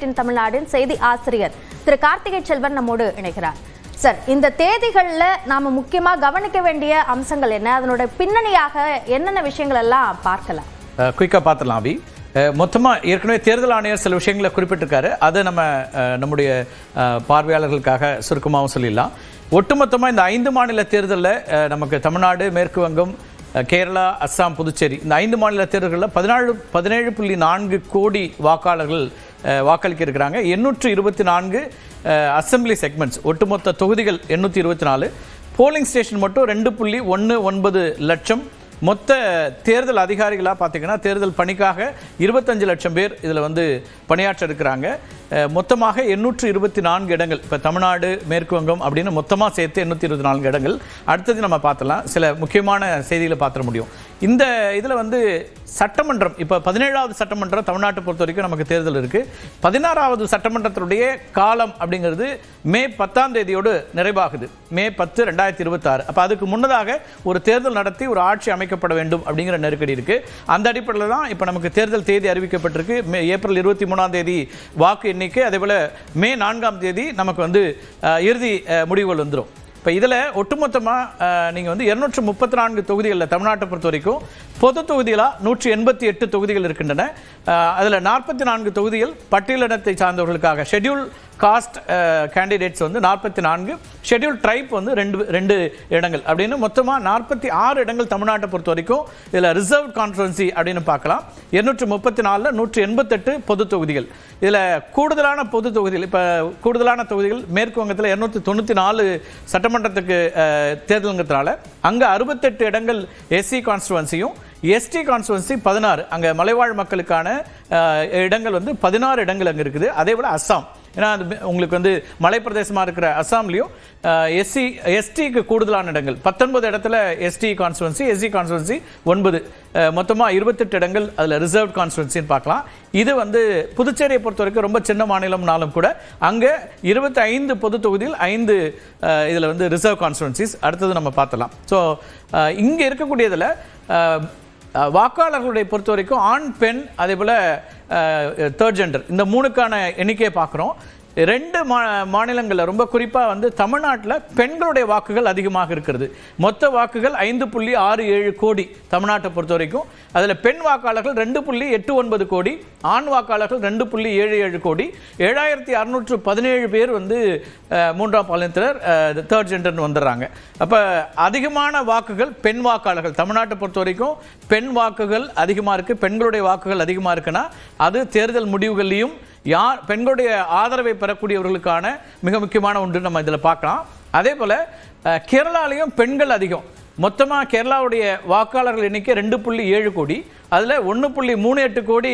தமிழ்நாட்டின் செய்தி ஆசிரியர் திரு கார்த்திகை செல்வன் நம்மோடு இணைகிறார். சார், இந்த தேதிகள்ல நாம முக்கியமா கவனிக்க வேண்டிய அம்சங்கள் என்ன, அதனோட பின்னணியாக என்னென்ன விஷயங்கள் எல்லாம் பார்க்கலாம்? குயிக்கா பார்த்துலாம். அபி, மொத்தமா ஏற்கனவே தேர்தல் ஆணையர் சில விஷயங்களை குறிப்பிட்டிருக்காரு. அதை நம்முடைய பார்வையாளர்களுக்காக சுருக்கமாகவும் சொல்லிடலாம். ஒட்டுமொத்தமாக இந்த 5 மாநில தேர்தலில் நமக்கு தமிழ்நாடு, மேற்கு வங்கம், கேரளா, அஸ்ஸாம், புதுச்சேரி இந்த 5 மாநில தேர்தல்களில் 17.4 கோடி வாக்காளர்கள் வாக்களிக்க இருக்கிறாங்க. 824 அசம்பிளி செக்மெண்ட்ஸ், ஒட்டுமொத்த தொகுதிகள் 824, போலிங் ஸ்டேஷன் மட்டும் 2.19 லட்சம். மொத்த தேர்தல் அதிகாரிகளாக பார்த்தீங்கன்னா தேர்தல் பணிக்காக 25 லட்சம் பேர் இதில் பணியாற்ற இருக்கிறாங்க. மொத்தமாக 824 இடங்கள், இப்போ தமிழ்நாடு, மேற்கு வங்கம் அப்படின்னு மொத்தமாக சேர்த்து 824 இடங்கள். அடுத்தது நம்ம பார்த்தலாம், சில முக்கியமான செய்திகளை பார்த்துட முடியும். இந்த இதில் சட்டமன்றம், இப்போ 17வது சட்டமன்றம் தமிழ்நாட்டை பொறுத்த வரைக்கும் நமக்கு தேர்தல் இருக்குது. 16வது சட்டமன்றத்தினுடைய காலம் அப்படிங்கிறது மே 10ஆம் தேதியோடு நிறைவாகுது. மே 10, 2026. அப்போ அதுக்கு முன்னதாக ஒரு தேர்தல் நடத்தி ஒரு ஆட்சி அமைக்கப்பட வேண்டும் அப்படிங்கிற நெருக்கடி இருக்குது. அந்த அடிப்படையில் தான் இப்போ நமக்கு தேர்தல் தேதி அறிவிக்கப்பட்டிருக்கு. ஏப்ரல் 23ஆம் தேதி வாக்கு எண்ணிக்கை, அதே போல் மே 4ஆம் தேதி நமக்கு இறுதி முடிவுகள் வந்துடும். இப்போ இதில் ஒட்டுமொத்தமாக நீங்கள் 234 தொகுதிகளில் தமிழ்நாட்டை பொறுத்த வரைக்கும் பொது தொகுதிகளாக 188 தொகுதிகள் இருக்கின்றன. அதில் 44 தொகுதிகள் பட்டியலினத்தை சார்ந்தவர்களுக்காக schedule caste candidates 44, schedule tribe 2 இடங்கள் அப்படின்னு மொத்தமாக 46 இடங்கள் தமிழ்நாட்டை பொறுத்த வரைக்கும் இதில் ரிசர்வ் கான்ஸ்டிட்யூன்சி அப்படின்னு பார்க்கலாம். 234 188 பொது தொகுதிகள். இதில் கூடுதலான பொது தொகுதிகள், இப்போ கூடுதலான தொகுதிகள் மேற்கு வங்கத்தில் 294 சட்டமன்றத்துக்கு தேர்தலுங்கிறதுனால அங்கே 68 இடங்கள் எஸ்சி கான்ஸ்டிட்யூன்சியும், எஸ்டி கான்ஸ்டிட்யூன்சி 16, அங்கே மலைவாழ் மக்களுக்கான இடங்கள் 16 இடங்கள் அங்கே இருக்குது. அதே போல் அஸ்ஸாம், ஏன்னா அது உங்களுக்கு மலைப்பிரதேசமாக இருக்கிற அஸ்ஸாம்லேயும் எஸ்டிக்கு கூடுதலான இடங்கள் 19 இடத்துல எஸ்டி கான்ஸ்டிட்யூன்சி, எஸ்சி கான்ஸ்டிட்யூன்சி 9, மொத்தமாக 28 இடங்கள் அதில் ரிசர்வ் கான்ஸ்டிட்யூன்சின்னு பார்க்கலாம். இது புதுச்சேரியை பொறுத்த வரைக்கும் ரொம்ப சின்ன மாநிலம்னாலும் கூட அங்கே 25 பொது தொகுதியில் 5 இதில் ரிசர்வ் கான்ஸ்டிட்யூன்சிஸ். அடுத்தது நம்ம பார்த்தலாம். ஸோ இங்கே இருக்கக்கூடியதில் வாக்காளர்களுடைய பொறுத்த வரைக்கும் ஆண், பெண், அதே போல் தேர்ட் ஜெண்டர், இந்த 3க்கான எண்ணிக்கையை பார்க்குறோம். 2 மாநிலங்களில் ரொம்ப குறிப்பாக தமிழ்நாட்டில் பெண்களுடைய வாக்குகள் அதிகமாக இருக்கிறது. மொத்த வாக்குகள் 5.67 கோடி தமிழ்நாட்டை பொறுத்த வரைக்கும். அதில் பெண் வாக்காளர்கள் 2.89 கோடி, ஆண் வாக்காளர்கள் 2.77 கோடி, 7617 பேர் 3ஆம் பாலினத்தினர், தேர்ட் ஜெண்டர்னு வந்துடுறாங்க. அப்போ அதிகமான வாக்குகள் பெண் வாக்காளர்கள் தமிழ்நாட்டை பொறுத்த வரைக்கும் பெண் வாக்குகள் அதிகமாக இருக்குது. பெண்களுடைய வாக்குகள் அதிகமாக இருக்குன்னா அது தேர்தல் முடிவுகள்லையும் யார் பெண்களுடைய ஆதரவை பெறக்கூடியவர்களுக்கான மிக முக்கியமான ஒன்று நம்ம இதில் பார்க்கலாம். அதே போல் கேரளாலையும் பெண்கள் அதிகம். மொத்தமாக கேரளாவுடைய வாக்காளர்கள் எண்ணிக்கை 2.7 கோடி, அதில் 1.38 கோடி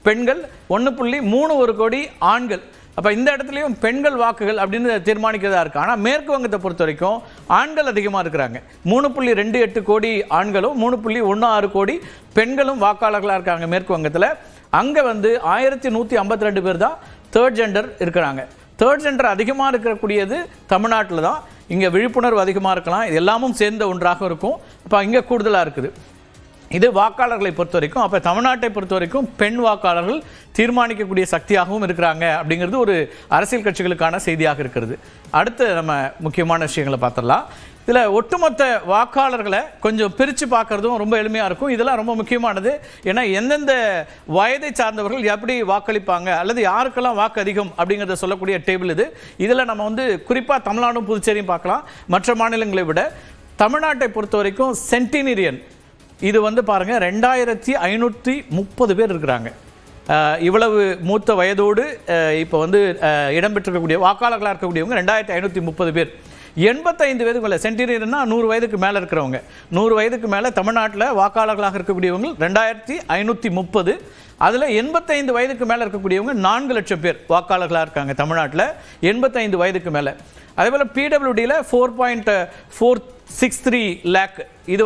பெண்கள், 1.31 கோடி ஆண்கள். அப்போ இந்த இடத்துலையும் பெண்கள் வாக்குகள் அப்படின்னு தீர்மானிக்கிறதா இருக்குது. ஆனால் மேற்கு வங்கத்தை பொறுத்த வரைக்கும் ஆண்கள் அதிகமாக இருக்கிறாங்க. 3.28 கோடி ஆண்களும் 3.16 கோடி பெண்களும் வாக்காளர்களாக இருக்காங்க மேற்கு வங்கத்தில். அங்கே 1152 பேர் தான் தேர்ட் ஜெண்டர் இருக்கிறாங்க. தேர்ட் ஜெண்டர் அதிகமாக இருக்கக்கூடியது தமிழ்நாட்டில் தான். இங்கே விழிப்புணர்வு அதிகமாக இருக்கலாம். இது எல்லாமும் சேர்ந்த ஒன்றாக இருக்கும். அப்போ இங்கே கூடுதலாக இருக்குது. இது வாக்காளர்களை பொறுத்த வரைக்கும். அப்போ தமிழ்நாட்டை பொறுத்த வரைக்கும் பெண் வாக்காளர்கள் தீர்மானிக்கக்கூடிய சக்தியாகவும் இருக்கிறாங்க அப்படிங்கிறது ஒரு அரசியல் கட்சிகளுக்கான செய்தியாக இருக்கிறது. அடுத்து நம்ம முக்கியமான விஷயங்களை பார்த்துடலாம். இதில் ஒட்டுமொத்த வாக்காளர்களை கொஞ்சம் பிரித்து பார்க்குறதும் ரொம்ப எளிமையாக இருக்கும். இதெல்லாம் ரொம்ப முக்கியமானது. ஏன்னா எந்தெந்த வயதை சார்ந்தவர்கள் எப்படி வாக்களிப்பாங்க அல்லது யாருக்கெல்லாம் வாக்கு அதிகம் அப்படிங்கிறத சொல்லக்கூடிய டேபிள் இது. இதில் நம்ம குறிப்பாக தமிழ்நாடும் புதுச்சேரியும் பார்க்கலாம். மற்ற மாநிலங்களை விட தமிழ்நாட்டை பொறுத்த வரைக்கும் சென்டினீரியன் இது பாருங்கள் 2530 பேர் இருக்கிறாங்க. இவ்வளவு மூத்த வயதோடு இப்போ இடம்பெற்றிருக்கக்கூடிய வாக்காளர்களாக இருக்கக்கூடியவங்க 2530 பேர். 85 வயதுக்கு மேலே, சென்டினீரியன்னா 100 வயதுக்கு மேலே இருக்கிறவங்க, 100 வயதுக்கு மேலே தமிழ்நாட்டில் வாக்காளர்களாக இருக்கக்கூடியவங்க 2530. அதில் 85 வயதுக்கு மேலே இருக்கக்கூடியவங்க 4 லட்சம் பேர் வாக்காளர்களாக இருக்காங்க தமிழ்நாட்டில் 85 வயதுக்கு மேலே. அதேபோல் பிடபிள்யூடியில் 4.463 லேக், இது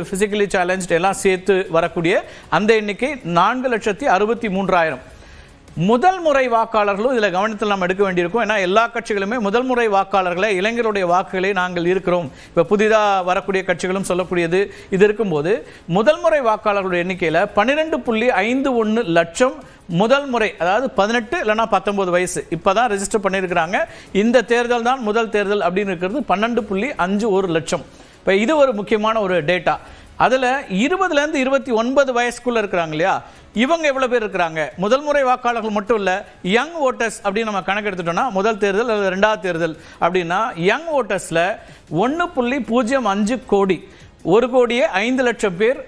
ஃபிசிக்கலி சேலஞ்ச்டு எல்லாம் சேர்த்து வரக்கூடிய அந்த எண்ணிக்கை 4,63,000. முதல் முறை வாக்காளர்களும் இதில் கவனத்தில் நம்ம எடுக்க வேண்டியிருக்கும். ஏன்னா எல்லா கட்சிகளுமே முதல் முறை வாக்காளர்களை, இளைஞருடைய வாக்குகளை நாங்கள் இருக்கிறோம், இப்போ புதிதாக வரக்கூடிய கட்சிகளும் சொல்லக்கூடியது இது இருக்கும்போது முதல் முறை வாக்காளர்களுடைய எண்ணிக்கையில் 12.51 லட்சம் முதல் முறை, அதாவது 18 இல்லைனா 19 வயசு இப்போதான் ரெஜிஸ்டர் பண்ணியிருக்கிறாங்க. இந்த தேர்தல் தான் முதல் தேர்தல் அப்படின்னு இருக்கிறது 12.51 லட்சம். இப்போ இது ஒரு முக்கியமான ஒரு டேட்டா. அதில் 20லேருந்து 29 வயசுக்குள்ளே இருக்கிறாங்க இல்லையா, இவங்க எவ்வளோ பேர் இருக்கிறாங்க? முதல் முறை வாக்காளர்கள் மட்டும் இல்லை, யங் ஓட்டர்ஸ் அப்படின்னு நம்ம கணக்கு எடுத்துட்டோம்னா, முதல் தேர்தல் அல்லது ரெண்டாவது தேர்தல் அப்படின்னா யங் ஓட்டர்ஸில் 1.05 கோடி, 1,05 லட்சம் பேர்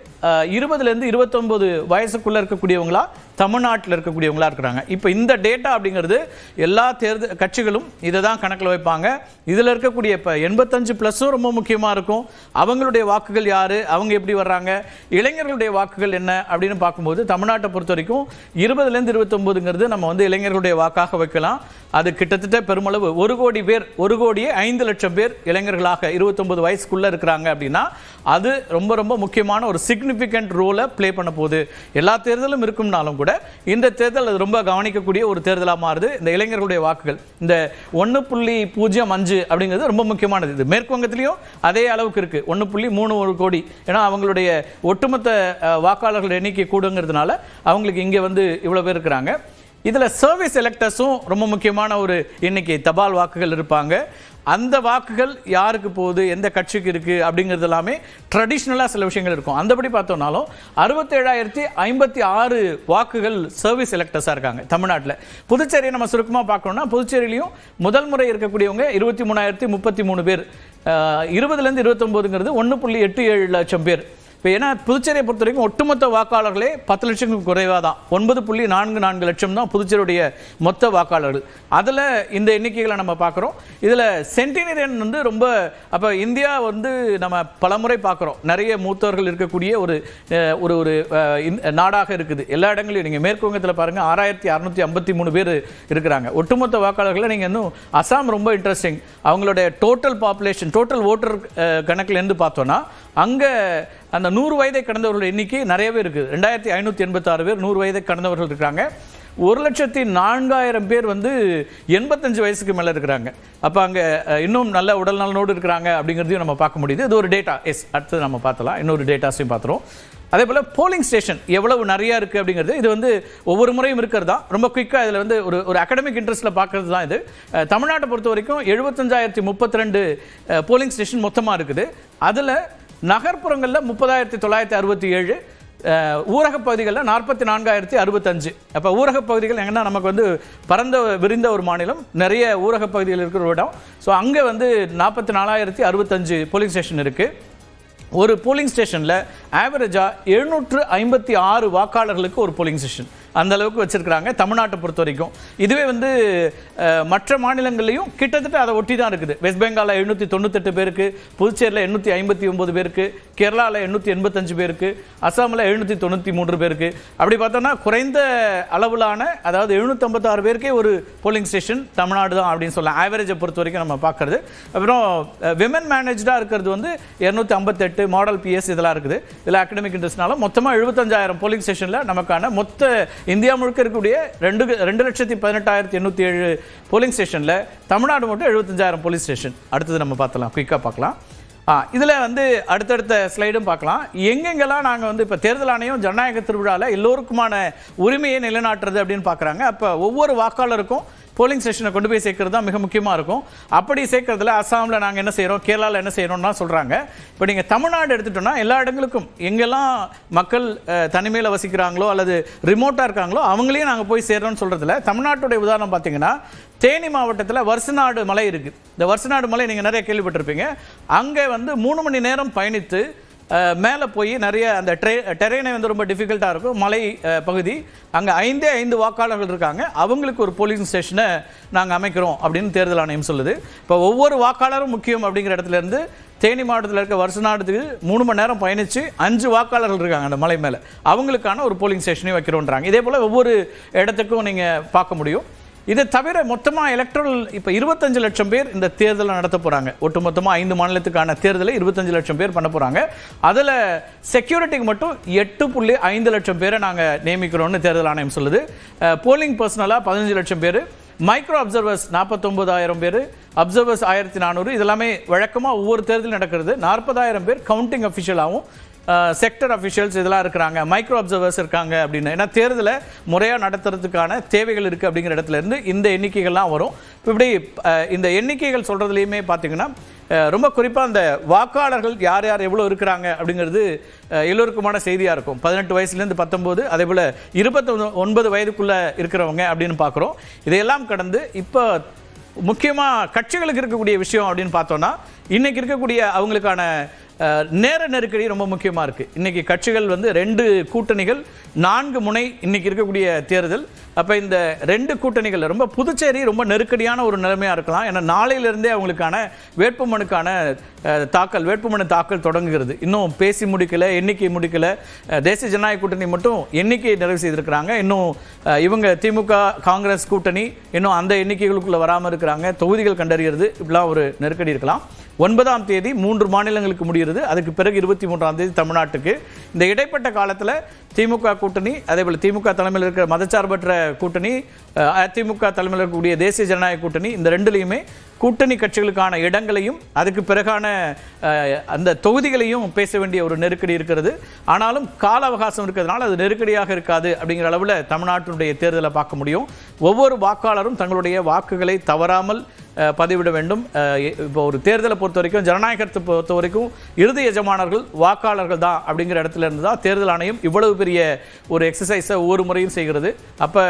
20லேருந்து 29 வயசுக்குள்ளே இருக்கக்கூடியவங்களா தமிழ்நாட்டில் இருக்கக்கூடியவங்களா இருக்கிறாங்க. இப்போ இந்த டேட்டா அப்படிங்கிறது எல்லா தேர்தல் கட்சிகளும் இதை தான் கணக்கில் வைப்பாங்க. இதில் இருக்கக்கூடிய இப்போ 85+ ரொம்ப முக்கியமாக இருக்கும். அவங்களுடைய வாக்குகள் யார், அவங்க எப்படி வர்றாங்க, இளைஞர்களுடைய வாக்குகள் என்ன அப்படின்னு பார்க்கும்போது தமிழ்நாட்டை பொறுத்த வரைக்கும் 20லேருந்து 29ங்கிறது நம்ம வந்து இளைஞர்களுடைய வாக்காக வைக்கலாம். அது கிட்டத்தட்ட பெருமளவு 1 கோடி பேர், 1,05 லட்சம் பேர் இளைஞர்களாக 29 வயசுக்குள்ளே இருக்கிறாங்க அப்படின்னா அது ரொம்ப ரொம்ப முக்கியமான ஒரு சிக்னிஃபிகண்ட் ரோலை ப்ளே பண்ண போகுது. எல்லா தேர்தலும் இருக்கும்னாலும் கூட இந்த தேர்தல் அது ரொம்ப கவனிக்கக்கூடிய ஒரு தேர்தலாக மாறுது. இந்த இளைஞர்களுடைய வாக்குகள் இந்த 1.05 அப்படிங்கிறது ரொம்ப முக்கியமானது. இது மேற்கு வங்கத்திலையும் அதே அளவுக்கு இருக்கு, 1.31 கோடி. ஏன்னா அவங்களுடைய ஒட்டுமொத்த வாக்காளர்கள் எண்ணிக்கை கூடுங்கிறதுனால அவங்களுக்கு இங்கே வந்து இவ்வளோ பேர் இருக்கிறாங்க. இதில் சர்வீஸ் எலெக்டர்ஸும் ரொம்ப முக்கியமான ஒரு எண்ணிக்கை, தபால் வாக்குகள் இருப்பாங்க. அந்த வாக்குகள் யாருக்கு போகுது, எந்த கட்சிக்கு இருக்குது அப்படிங்கிறது எல்லாமே ட்ரெடிஷ்னலாக சில விஷயங்கள் இருக்கும். அந்தபடி பார்த்தோம்னாலும் 67,056 வாக்குகள் சர்வீஸ் எலெக்டர்ஸாக இருக்காங்க தமிழ்நாட்டில். புதுச்சேரியை நம்ம சுருக்கமாக பார்க்கணும்னா, புதுச்சேரியிலையும் முதல் முறை இருக்கக்கூடியவங்க 23,033 பேர், 20லேருந்து 29ங்கிறது 1.87 லட்சம் பேர். இப்போ ஏன்னா புதுச்சேரியை பொறுத்த வரைக்கும் ஒட்டுமொத்த வாக்காளர்களே 10 லட்சத்துக்கு குறைவாக தான், 9.44 லட்சம் தான் புதுச்சேரியுடைய மொத்த வாக்காளர்கள். அதில் இந்த எண்ணிக்கைகளை நம்ம பார்க்குறோம். இதில் சென்டினரியன் வந்து ரொம்ப, அப்போ இந்தியா வந்து நம்ம பலமுறை பார்க்குறோம், நிறைய மூத்தவர்கள் இருக்கக்கூடிய ஒரு ஒரு ஒரு நாடாக இருக்குது. எல்லா இடங்களையும் நீங்கள் மேற்கு வங்கத்தில் பாருங்கள், 6,653 பேர் இருக்கிறாங்க. ஒட்டுமொத்த வாக்காளர்களை நீங்கள் இன்னும் அசாம் ரொம்ப இன்ட்ரெஸ்டிங், அவங்களுடைய டோட்டல் பாப்புலேஷன், டோட்டல் ஓட்டர் கணக்கிலேருந்து பார்த்தோன்னா அங்கே அந்த 100 வயதை கடந்தவர்கள் எண்ணிக்கை நிறையவே இருக்குது. 2,586 பேர் 100 வயதை கடந்தவர்கள் இருக்கிறாங்க. 1,04,000 பேர் வந்து 85 வயசுக்கு மேலே இருக்கிறாங்க. அப்போ அங்கே இன்னும் நல்ல உடல் நலனோடு இருக்கிறாங்க அப்படிங்கிறதையும் நம்ம பார்க்க முடியுது. இது ஒரு டேட்டா. அடுத்தது நம்ம பார்த்தலாம், இன்னொரு டேட்டாஸையும் பார்த்துருவோம். அதே போல் போலிங் ஸ்டேஷன் எவ்வளவு நிறையா இருக்குது அப்படிங்கிறது, இது வந்து ஒவ்வொரு முறையும் இருக்கிறது தான். ரொம்ப குயிக்காக இதில் வந்து ஒரு அகடமிக் இன்ட்ரெஸ்ட்டில் பார்க்குறது தான் இது. தமிழ்நாட்டை பொறுத்த வரைக்கும் 75,032 போலிங் ஸ்டேஷன் மொத்தமாக இருக்குது. அதில் நகர்ப்புறங்களில் 30,967, ஊரக பகுதிகளில் 44,065. அப்போ ஊரக பகுதிகள் எங்கன்னா நமக்கு வந்து பரந்த விரிந்த ஒரு மாநிலம், நிறைய ஊரக பகுதிகள் இருக்கிற இடம். ஸோ அங்கே வந்து 44,065 போலிங் ஸ்டேஷன் இருக்குது. ஒரு போலிங் ஸ்டேஷனில் ஆவரேஜாக 756 வாக்காளர்களுக்கு ஒரு போலிங் ஸ்டேஷன், அந்த அளவுக்கு வச்சிருக்கிறாங்க தமிழ்நாட்டை பொறுத்த வரைக்கும். இதுவே வந்து மற்ற மாநிலங்கள்லையும் கிட்டத்தட்ட அதை ஒட்டி தான் இருக்குது. வெஸ்ட் பெங்காலில் 798 பேருக்கு, புதுச்சேரியில் 859 பேருக்கு, கேரளாவில் 885 பேருக்கு, அசாமில் 793 பேருக்கு. அப்படி பார்த்தோம்னா குறைந்த அளவிலான, அதாவது 756 பேருக்கே ஒரு போலிங் ஸ்டேஷன் தமிழ்நாடு தான் அப்படின்னு சொல்லலாம், ஆவரேஜை பொறுத்த வரைக்கும் நம்ம பார்க்குறது. அப்புறம் விமன் மேனேஜாக இருக்கிறது வந்து 258 மாடல் பிஎஸ் இதெல்லாம் இருக்குது. இதில் அகடமிக் இன்ட்ரெஸ்ட்னால மொத்தமாக 75,000 போலிங் ஸ்டேஷனில் நமக்கான மொத்த இந்தியா முழுக்க இருக்கக்கூடிய 2,18,807 போலிங் ஸ்டேஷனில் தமிழ்நாடு மட்டும் 75,000 போலிங் ஸ்டேஷன். அடுத்தது நம்ம பார்த்தலாம், குயிக்காக பார்க்கலாம். இதில் வந்து அடுத்தடுத்த ஸ்லைடும் பார்க்கலாம். எங்கெங்கெல்லாம் நாங்கள் வந்து இப்போ தேர்தல் ஆணையம் ஜனநாயக திருவிழாவில் எல்லோருக்குமான உரிமையை நிலைநாட்டுறது அப்படின்னு பார்க்குறாங்க. அப்போ ஒவ்வொரு வாக்காளருக்கும் போலிங் ஸ்டேஷனை கொண்டு போய் சேர்க்கறது தான் மிக முக்கியமாக இருக்கும். அப்படி சேர்க்கறதுல அசாமில் நாங்கள் என்ன செய்கிறோம், கேரளாவில் என்ன செய்கிறோம்னா சொல்கிறாங்க. இப்போ நீங்கள் தமிழ்நாடு எடுத்துட்டோம்னா எல்லா இடங்களுக்கும் எங்கெல்லாம் மக்கள் தனிமையில் வசிக்கிறாங்களோ அல்லது ரிமோட்டாக இருக்காங்களோ அவங்களையும் நாங்கள் போய் சேர்றோம்னு சொல்கிறதுல தமிழ்நாட்டுடைய உதாரணம் பார்த்தீங்கன்னா, தேனி மாவட்டத்தில் வருசநாடு மலை இருக்குது. இந்த வருசநாடு மலை நீங்கள் நிறைய கேள்விப்பட்டிருப்பீங்க. அங்கே வந்து 3 மணி நேரம் பயணித்து மேலே போய் நிறைய அந்த டெரெயினை வந்து ரொம்ப டிஃபிகல்ட்டாக இருக்கும், மலை பகுதி. அங்கே 5 வாக்காளர்கள் இருக்காங்க, அவங்களுக்கு ஒரு போலிங் ஸ்டேஷனை நாங்கள் அமைக்கிறோம் அப்படின்னு தேர்தல் ஆணையம் சொல்லுது. இப்போ ஒவ்வொரு வாக்காளரும் முக்கியம் அப்படிங்கிற இடத்துல இருந்து தேனி மாவட்டத்தில் இருக்க வருசநாடுக்கு 3 மணி நேரம் பயணித்து 5 வாக்காளர்கள் இருக்காங்க அந்த மலை மேலே, அவங்களுக்கான ஒரு போலிங் ஸ்டேஷனையும் வைக்கிறோன்றாங்க. இதே போல் ஒவ்வொரு இடத்துக்கும் நீங்கள் பார்க்க முடியும். இதை தவிர மொத்தமாக எலக்ட்ரல் இப்போ 25 லட்சம் பேர் இந்த தேர்தலை நடத்த போகிறாங்க. ஒட்டுமொத்தமாக 5 மாநிலத்துக்கான தேர்தலை 25 லட்சம் பேர் பண்ண போகிறாங்க. அதில் செக்யூரிட்டிக்கு மட்டும் 8.5 லட்சம் பேரை நாங்கள் நியமிக்கிறோம்னு தேர்தல் ஆணையம் சொல்லுது. போலிங் பர்சனலாக 15 லட்சம் பேர், மைக்ரோ அப்சர்வர்ஸ் 49,000 பேர், அப்சர்வர்ஸ் 1,400. இதெல்லாமே வழக்கமாக ஒவ்வொரு தேர்தலும் நடக்கிறது. 40,000 பேர் கவுண்டிங் அஃபிஷியலாகவும் செக்டர் அஃபிஷியல்ஸ் இதெல்லாம் இருக்கிறாங்க, மைக்ரோ அப்சர்வர்ஸ் இருக்காங்க அப்படின்னு. ஏன்னா தேர்தலை முறையாக நடத்துறதுக்கான தேவைகள் இருக்குது அப்படிங்கிற இடத்துல இருந்து இந்த எண்ணிக்கைகள்லாம் வரும். இப்படி இந்த எண்ணிக்கைகள் சொல்கிறதுலையுமே பார்த்தீங்கன்னா ரொம்ப குறிப்பாக அந்த வாக்காளர்கள் யார் யார் எவ்வளோ இருக்கிறாங்க அப்படிங்கிறது எல்லோருக்குமான செய்தியாக இருக்கும். 18 வயசுலேருந்து 19, அதே போல் 29 வயதுக்குள்ளே இருக்கிறவங்க அப்படின்னு பார்க்குறோம். இதையெல்லாம் கடந்து இப்போ முக்கியமாக கட்சிகளுக்கு இருக்கக்கூடிய விஷயம் அப்படின்னு பார்த்தோன்னா இன்றைக்கி இருக்கக்கூடிய அவங்களுக்கான நேர நெருக்கடி ரொம்ப முக்கியமாக இருக்குது. இன்றைக்கி கட்சிகள் 2 கூட்டணிகள் 4 முனை இன்றைக்கி இருக்கக்கூடிய தேர்தல். அப்போ இந்த 2 கூட்டணிகள் ரொம்ப புதுச்சேரி ரொம்ப நெருக்கடியான ஒரு நிலைமையாக இருக்கலாம். ஏன்னா நாளையிலிருந்தே அவங்களுக்கான வேட்புமனு தாக்கல் தொடங்குகிறது. இன்னும் பேசி முடிக்கல, எண்ணிக்கை முடிக்கல. தேசிய ஜனநாயக கூட்டணி மட்டும் எண்ணிக்கையை நிறைவு செய்திருக்கிறாங்க. இன்னும் இவங்க திமுக காங்கிரஸ் கூட்டணி இன்னும் அந்த எண்ணிக்கைகளுக்குள்ளே வராமல் இருக்கிறாங்க. தொகுதிகள் கண்டறிகிறது, இப்படிலாம் ஒரு நெருக்கடி இருக்கலாம். 9ஆம் தேதி 3 மாநிலங்களுக்கு முடிகிறது. அதுக்கு பிறகு 23ஆம் தேதி தமிழ்நாட்டுக்கு. இந்த இடைப்பட்ட காலத்தில் திமுக கூட்டணி, அதே போல் திமுக தலைமையில் இருக்கிற மதச்சார்பற்ற கூட்டணி, அதிமுக தலைமையில் இருக்கக்கூடிய தேசிய ஜனநாயக கூட்டணி, இந்த 2லையுமே கூட்டணி கட்சிகளுக்கான இடங்களையும் அதுக்கு பிறகான அந்த தொகுதிகளையும் பேச வேண்டிய ஒரு நெருக்கடி இருக்கிறது. ஆனாலும் கால அவகாசம் இருக்கிறதுனால அது நெருக்கடியாக இருக்காது அப்படிங்கிற அளவில் தமிழ்நாட்டினுடைய தேர்தலை பார்க்க முடியும். ஒவ்வொரு வாக்காளரும் தங்களுடைய வாக்குகளை தவறாமல் பதிவிட வேண்டும். இப்போ ஒரு தேர்தலை பொறுத்த வரைக்கும், ஜனநாயகத்தை பொறுத்த வரைக்கும் இறுதி எஜமானர்கள் வாக்காளர்கள் தான் அப்படிங்கிற இடத்துல இருந்து தான் தேர்தல் ஆணையம் இவ்வளவு பெரிய ஒரு எக்ஸசைஸை ஒவ்வொரு முறையும் செய்கிறது. அப்போ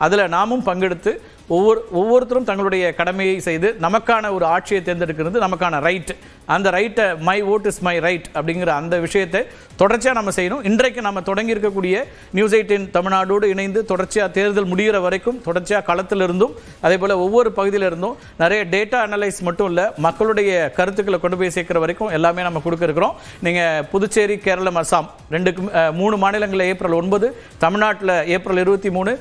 அதில் நாமும் பங்கெடுத்து ஒவ்வொருத்தரும் தங்களுடைய கடமையை செய்து நமக்கான ஒரு ஆட்சியை தேர்ந்தெடுக்கிறது நமக்கான ரைட். அந்த ரைட்டை my vote is my right அப்படிங்கிற அந்த விஷயத்தை தொடர்ச்சியாக நம்ம செய்யணும். இன்றைக்கு நம்ம தொடங்கி இருக்கக்கூடிய நியூஸ் 18 தமிழ்நாடோடு இணைந்து தொடர்ச்சியாக தேர்தல் முடிகிற வரைக்கும் தொடர்ச்சியாக களத்தில் இருந்தும் அதே போல் ஒவ்வொரு பகுதியில் இருந்தும் நிறைய டேட்டா அனலைஸ் மட்டும் இல்லை, மக்களுடைய கருத்துக்களை கொண்டு போய் சேர்க்கிற வரைக்கும் எல்லாமே நம்ம கொடுக்க இருக்கிறோம். நீங்கள் புதுச்சேரி, கேரளம், அசாம் 3 மாநிலங்களில் ஏப்ரல் 9, தமிழ்நாட்டில் ஏப்ரல் 23,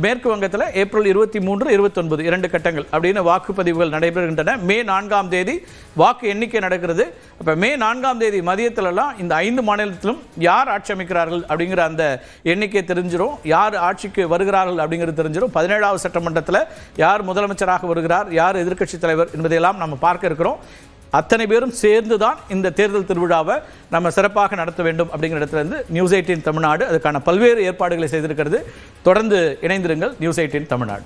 மேற்கு வங்கத்தில் ஏப்ரல் 23, 29 2 கட்டங்கள் அப்படின்னு வாக்குப்பதிவுகள் நடைபெறுகின்றன. மே 4ஆம் தேதி வாக்கு எண்ணிக்கை நடக்கிறது. அப்போ மே 4ஆம் தேதி மதியத்திலலாம் இந்த 5 மாநிலத்திலும் யார் ஆட்சி அமைக்கிறார்கள் அப்படிங்கிற அந்த எண்ணிக்கை தெரிஞ்சிடும். யார் ஆட்சிக்கு வருகிறார்கள் அப்படிங்கிறது தெரிஞ்சிடும். 17வது சட்டமன்றத்தில் யார் முதலமைச்சராக வருகிறார், யார் எதிர்க்கட்சி தலைவர் என்பதையெல்லாம் நம்ம பார்க்க இருக்கிறோம். அத்தனை பேரும் சேர்ந்து தான் இந்த தேர்தல் திருவிழாவை நம்ம சிறப்பாக நடத்த வேண்டும் அப்படிங்கிற இடத்துல இருந்து நியூஸ் 18 தமிழ்நாடு அதுக்கான பல்வேறு ஏற்பாடுகளை செய்திருக்கிறது. தொடர்ந்து இணைந்திருங்கள் நியூஸ் 18 தமிழ்நாடு.